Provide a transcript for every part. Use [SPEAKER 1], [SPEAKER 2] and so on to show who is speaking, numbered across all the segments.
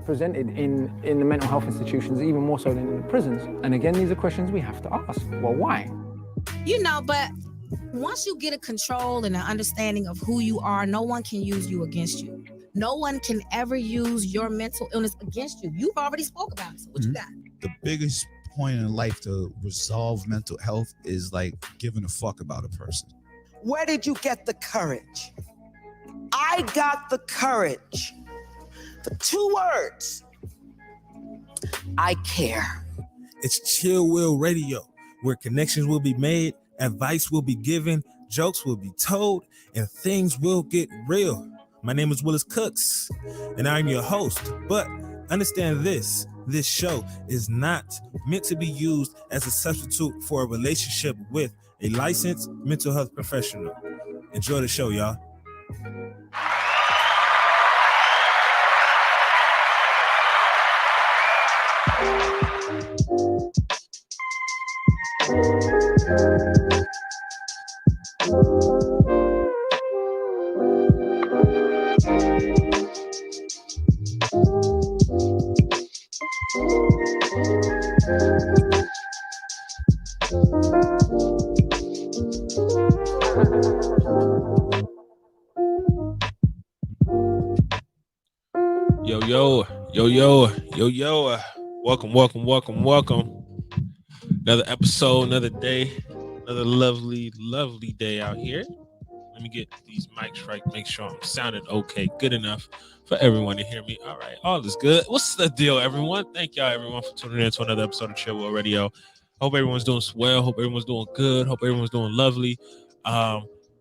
[SPEAKER 1] presented in the mental health institutions, even more so than in the prisons. And again, these are questions we have to ask. Well, why?
[SPEAKER 2] But once you get a control and an understanding of who you are, no one can use you against you. No one can ever use your mental illness against you. You've already spoke about it. So what you got?
[SPEAKER 3] The biggest point in life to resolve mental health is like giving a fuck about a person.
[SPEAKER 4] Where did you get the courage? I got the courage. For 2 words. I care.
[SPEAKER 5] It's Chill Will Radio, where connections will be made, advice will be given, jokes will be told, and things will get real. My name is Willis Cooks, and I'm your host. But understand this show is not meant to be used as a substitute for a relationship with a licensed mental health professional. Enjoy the show, y'all. Yo. Welcome. Another episode, another day, another lovely day out here. Let me get these mics right, make sure I'm sounding okay, good enough for everyone to hear me. All right, all is good. What's the deal, everyone? Thank y'all, everyone, for tuning in to another episode of Chill Will Radio. Hope everyone's doing well. Hope everyone's doing good. Hope everyone's doing lovely.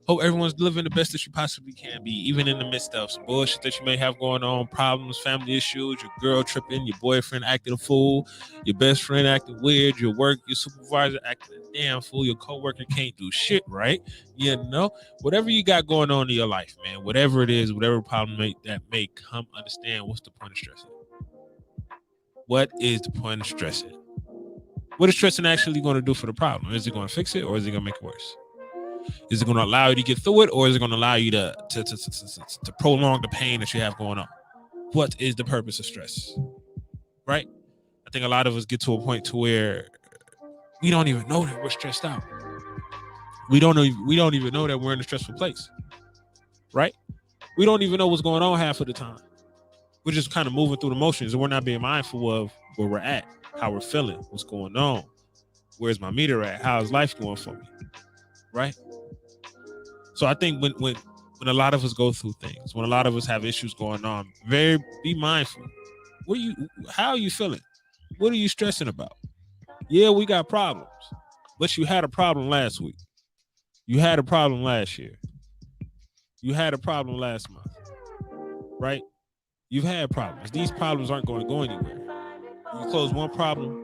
[SPEAKER 5] Hope everyone's living the best that you possibly can be, even in the midst of some bullshit that you may have going on, problems, family issues, your girl tripping, your boyfriend acting a fool, your best friend acting weird, your supervisor acting a damn fool, your coworker can't do shit right. Whatever you got going on in your life, man, whatever it is, whatever problem that may come, understand what's the point of stressing. What is the point of stressing? What is stressing actually going to do for the problem? Is it going to fix it, or is it going to make it worse? Is it going to allow you to get through it, or is it going to allow you to prolong the pain that you have going on? What is the purpose of stress? Right? I think a lot of us get to a point to where we don't even know that we're stressed out. We don't even know that we're in a stressful place. Right? We don't even know what's going on half of the time. We're just kind of moving through the motions, and we're not being mindful of where we're at, how we're feeling, what's going on. Where's my meter at? How's life going for me? Right? So I think when a lot of us go through things, when a lot of us have issues going on, be mindful. How are you feeling? What are you stressing about? Yeah, we got problems, but you had a problem last week. You had a problem last year. You had a problem last month, right? You've had problems. These problems aren't going to go anywhere. You close one problem,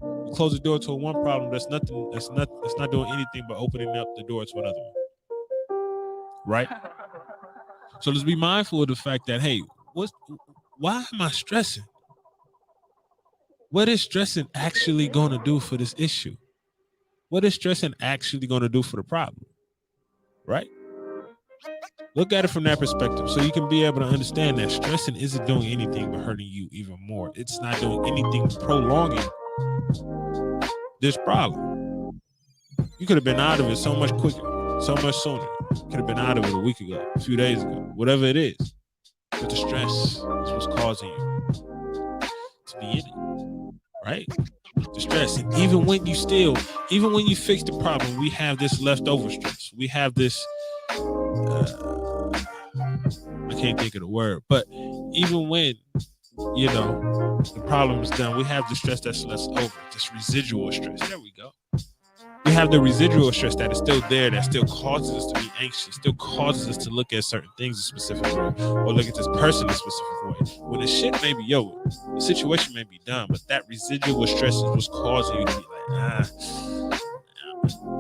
[SPEAKER 5] you close the door to one problem. That's not doing anything but opening up the door to another one. Right? So let's be mindful of the fact that, hey, why am I stressing? What is stressing actually going to do for this issue? What is stressing actually going to do for the problem? Right? Look at it from that perspective so you can be able to understand that stressing isn't doing anything but hurting you even more. It's not doing anything but prolonging this problem. You could have been out of it so much quicker. So much sooner. Could have been out of it a week ago, a few days ago, whatever it is. But the stress is what's causing you to be in it, right? The stress. And even when you fix the problem, we have this leftover stress. We have this, I can't think of the word, but even when, the problem is done, we have the stress that's left over, this residual stress. There we go. We have the residual stress that is still there, that still causes us to be anxious, still causes us to look at certain things a specific way, or look at this person a specific way. When the shit may be over, the situation may be done, but that residual stress is what's causing you to be like,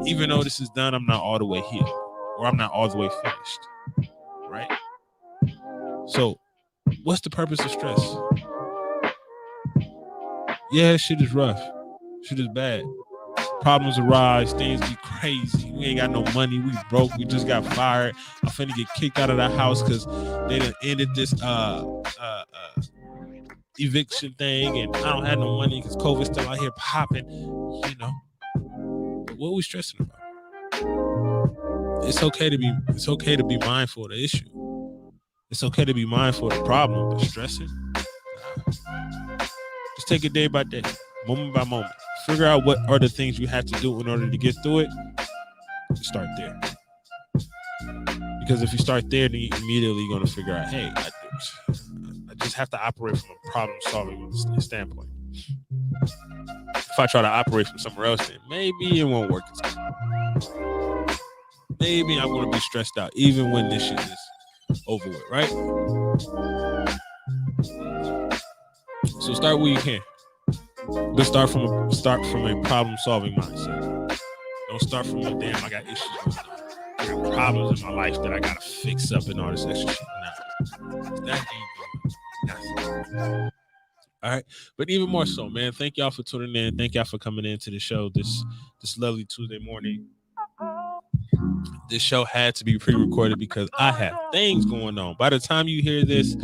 [SPEAKER 5] even though this is done, I'm not all the way healed, or I'm not all the way finished, right? So, what's the purpose of stress? Yeah, shit is rough. Shit is bad. Problems arise, things be crazy. We ain't got no money, we broke, we just got fired. I'm finna get kicked out of the house because they done ended this eviction thing, and I don't have no money because COVID's still out here popping. You know, what are we stressing about? It's okay to be mindful of the issue. It's okay to be mindful of the problem, but stressing. Just take it day by day, moment by moment. Figure out what are the things you have to do in order to get through it. Start there. Because if you start there, then you're immediately going to figure out, hey, I just have to operate from a problem-solving standpoint. If I try to operate from somewhere else, then maybe it won't work as well. Maybe I'm going to be stressed out, even when this shit is over with, right? So start where you can. But start from a problem-solving mindset. Don't start from a damn, I got issues going on. I got problems in my life that I gotta fix up and all this extra shit. Nah, that ain't doing nothing. All right, but even more so, man. Thank y'all for tuning in. Thank y'all for coming into the show this lovely Tuesday morning. This show had to be pre-recorded because I have things going on. By the time you hear this,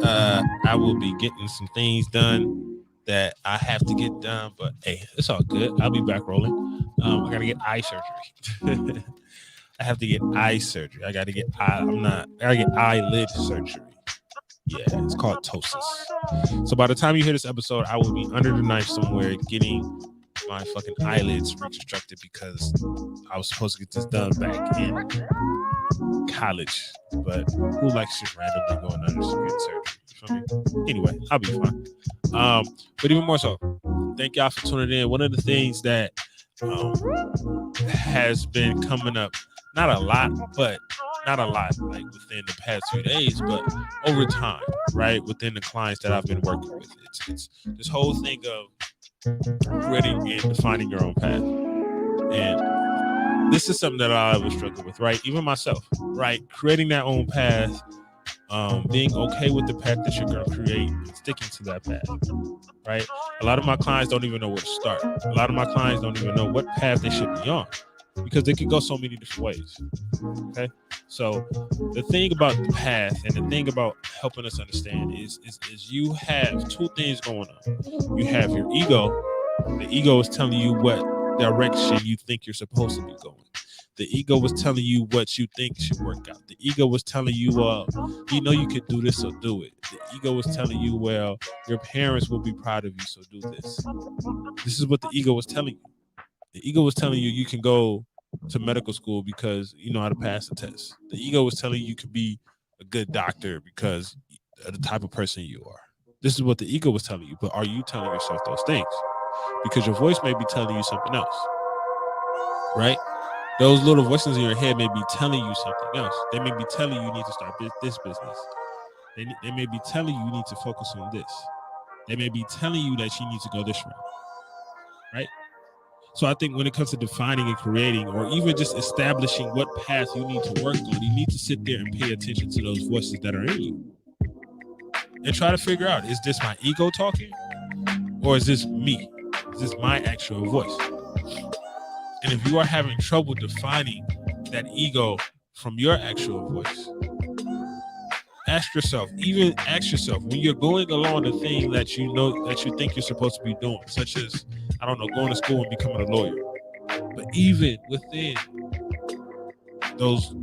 [SPEAKER 5] I will be getting some things done that I have to get done. But hey, it's all good. I'll be back rolling. I gotta get eye surgery. I have to get eye surgery. I gotta get eyelid surgery. Yeah, it's called ptosis. So by the time you hear this episode, I will be under the knife somewhere getting my fucking eyelids reconstructed because I was supposed to get this done back in college. But who likes just randomly going under some good surgery? You feel me? Anyway, I'll be fine. But even more so, thank y'all for tuning in. One of the things that has been coming up, not a lot like within the past few days, but over time, right, within the clients that I've been working with. It's this whole thing of creating and defining your own path. And this is something that I always struggle with, right? Even myself, right? Creating that own path, being okay with the path that you're going to create and sticking to that path, right? A lot of my clients don't even know where to start. A lot of my clients don't even know what path they should be on because they could go so many different ways, okay? So the thing about the path and the thing about helping us understand is you have two things going on. You have your ego. The ego is telling you what direction you think you're supposed to be going. The ego was telling you what you think should work out. The ego was telling you, you know you could do this, so do it. The ego was telling you, well, your parents will be proud of you, so do this. This is what the ego was telling you. The ego was telling you can go to medical school because you know how to pass the test. The ego was telling you could be a good doctor because of the type of person you are. This is what the ego was telling you, but are you telling yourself those things? Because your voice may be telling you something else, right? Those little voices in your head may be telling you something else. They may be telling you need to start this business. They may be telling you need to focus on this. They may be telling you that you need to go this route, right? So I think when it comes to defining and creating, or even just establishing what path you need to work on, you need to sit there and pay attention to those voices that are in you and try to figure out, is this my ego talking or is this me? Is this my actual voice? And if you are having trouble defining that ego from your actual voice, ask yourself when you're going along the thing that you know that you think you're supposed to be doing, such as, I don't know, going to school and becoming a lawyer. But even within those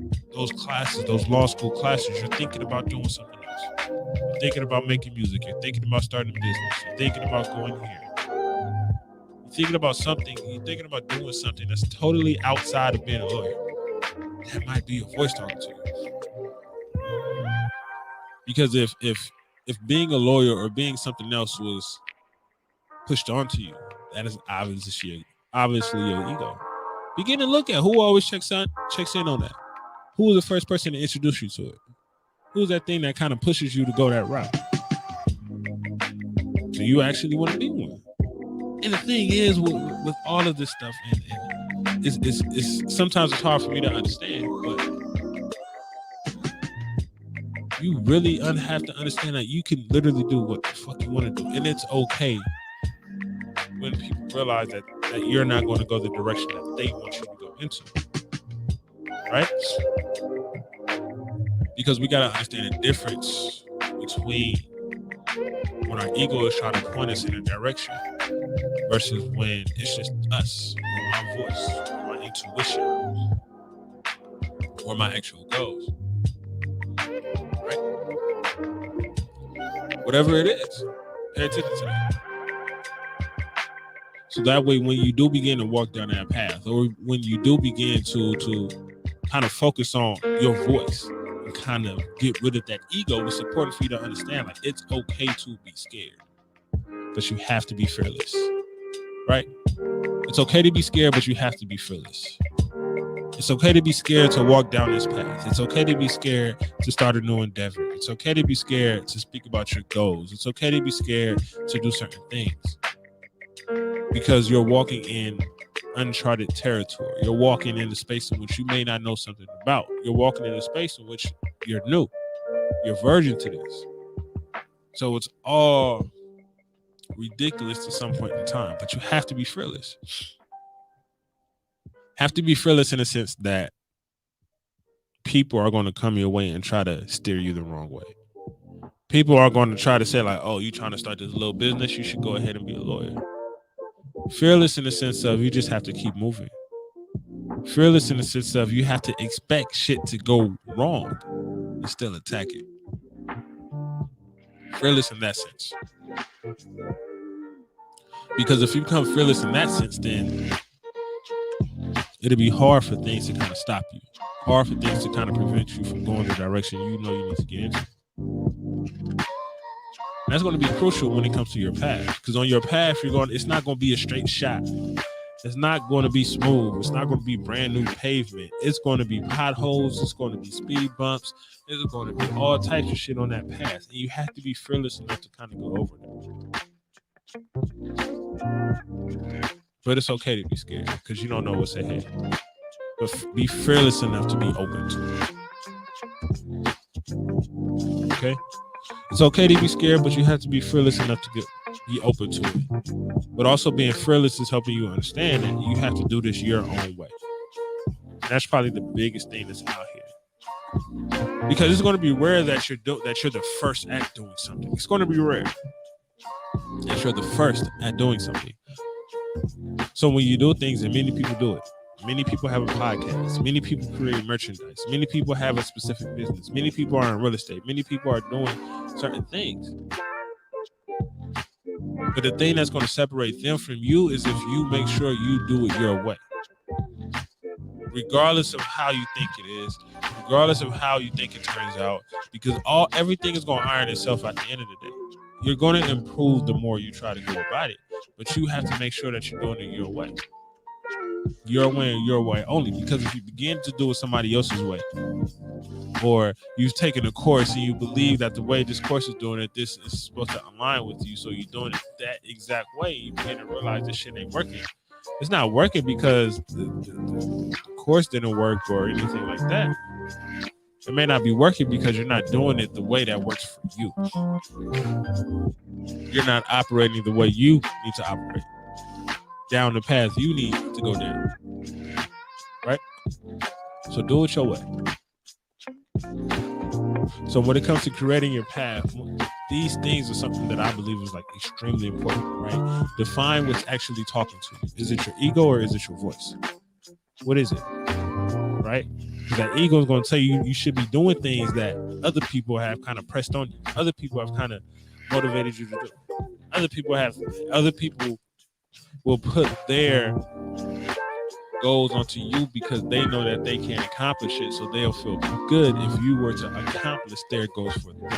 [SPEAKER 5] classes, those law school classes, you're thinking about doing something else. You're thinking about making music. You're thinking about starting a business. You're thinking about going here. You're thinking about something. You're thinking about doing something that's totally outside of being a lawyer. That might be your voice talking to you. Because if being a lawyer or being something else was pushed onto you, that is obviously your ego. Begin to look at who always checks in on that. Who was the first person to introduce you to it? Who's that thing that kind of pushes you to go that route? Do you actually want to be one? And the thing is, with all of this stuff, and it's sometimes it's hard for me to understand, but you really have to understand that you can literally do what the fuck you want to do, and it's okay when people realize that you're not going to go the direction that they want you to go into, right? Because we got to understand the difference between when our ego is trying to point us in a direction versus when it's just us, or my voice, or my intuition, or my actual goals. Right? Whatever it is, pay attention to that. So that way, when you do begin to walk down that path, or when you do begin to kind of focus on your voice and kind of get rid of that ego, it's important for you to understand, like, it's okay to be scared, but you have to be fearless, right? It's okay to be scared, but you have to be fearless. It's okay to be scared to walk down this path. It's okay to be scared to start a new endeavor. It's okay to be scared to speak about your goals. It's okay to be scared to do certain things, because you're walking in uncharted territory. You're walking in a space in which you may not know something about. You're walking in a space in which you're new. You're virgin to this. So it's all ridiculous to some point in time, but you have to be fearless. Have to be fearless in the sense that people are going to come your way and try to steer you the wrong way. People are going to try to say, like, oh, you trying to start this little business, you should go ahead and be a lawyer. Fearless in the sense of you just have to keep moving. Fearless in the sense of you have to expect shit to go wrong and still attack it. Fearless in that sense. Because if you become fearless in that sense, then it'll be hard for things to kind of stop you. Hard for things to kind of prevent you from going the direction you know you need to get into. And that's going to be crucial when it comes to your path. Because on your path, it's not going to be a straight shot. It's not going to be smooth. It's not going to be brand new pavement. It's going to be potholes. It's going to be speed bumps. There's going to be all types of shit on that path. And you have to be fearless enough to kind of go over that. But it's okay to be scared because you don't know what's ahead. But be fearless enough to be open to it. Okay? It's okay to be scared, but you have to be fearless enough to be open to it. But also being fearless is helping you understand that you have to do this your own way. And that's probably the biggest thing that's out here. Because it's going to be rare that you're the first at doing something. It's going to be rare that you're the first at doing something. So when you do things, and many people do it, many people have a podcast, many people create merchandise, many people have a specific business, many people are in real estate, many people are doing certain things. But the thing that's going to separate them from you is if you make sure you do it your way. Regardless of how you think it is, regardless of how you think it turns out, because everything is going to iron itself at the end of the day. You're going to improve the more you try to go about it, but you have to make sure that you're doing it your way. Your way and your way only, because if you begin to do it somebody else's way, or you've taken a course and you believe that the way this course is doing it, this is supposed to align with you, so you're doing it that exact way, you begin to realize this shit ain't working. It's not working because the course didn't work or anything like that. It may not be working because you're not doing it the way that works for you. You're not operating the way you need to operate, down the path you need to go down. Right? So do it your way. So when it comes to creating your path, these things are something that I believe is like extremely important, right? Define what's actually talking to you. Is it your ego or is it your voice? What is it? Right? Because that ego is going to tell you you should be doing things that other people have kind of pressed on you. Other people have kind of motivated you to do. Other people will put their goals onto you because they know that they can't accomplish it, so they'll feel good if you were to accomplish their goals for them.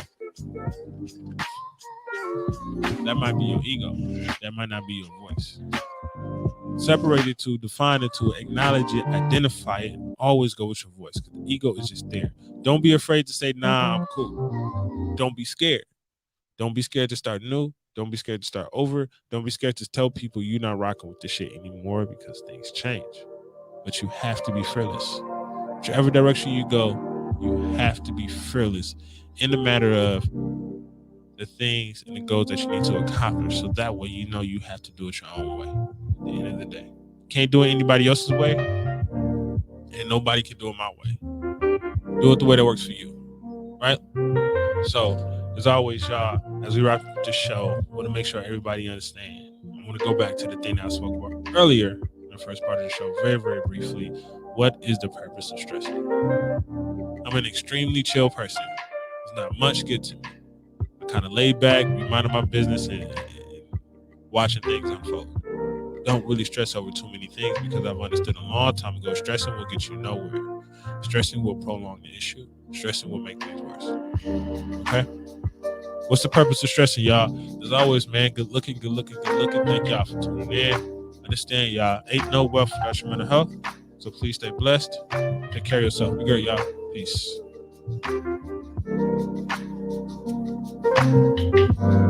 [SPEAKER 5] That might be your ego. That might not be your voice. Separate it to, define it to, acknowledge it, identify it, always go with your voice. Because the ego is just there. Don't be afraid to say, nah, I'm cool. Don't be scared. Don't be scared to start new. Don't be scared to start over. Don't be scared to tell people you're not rocking with this shit anymore because things change. But you have to be fearless. Whichever direction you go, you have to be fearless in the matter of the things and the goals that you need to accomplish. So that way, you know you have to do it your own way at the end of the day. Can't do it anybody else's way, and nobody can do it my way. Do it the way that works for you, right? So as always, y'all, as we wrap up the show, I want to make sure everybody understands. I want to go back to the thing that I spoke about earlier in the first part of the show, very, very briefly. What is the purpose of stressing? I'm an extremely chill person. There's not much good to me. I'm kind of laid back, minding my business and watching things unfold. Don't really stress over too many things because I've understood a long time ago, stressing will get you nowhere. Stressing will prolong the issue. Stressing will make things worse. Okay? What's the purpose of stressing, y'all? As always, man, good looking. Thank y'all for tuning in. Understand, y'all, ain't no wealth without your mental health. So please stay blessed. Take care of yourself. Be great, y'all. Peace.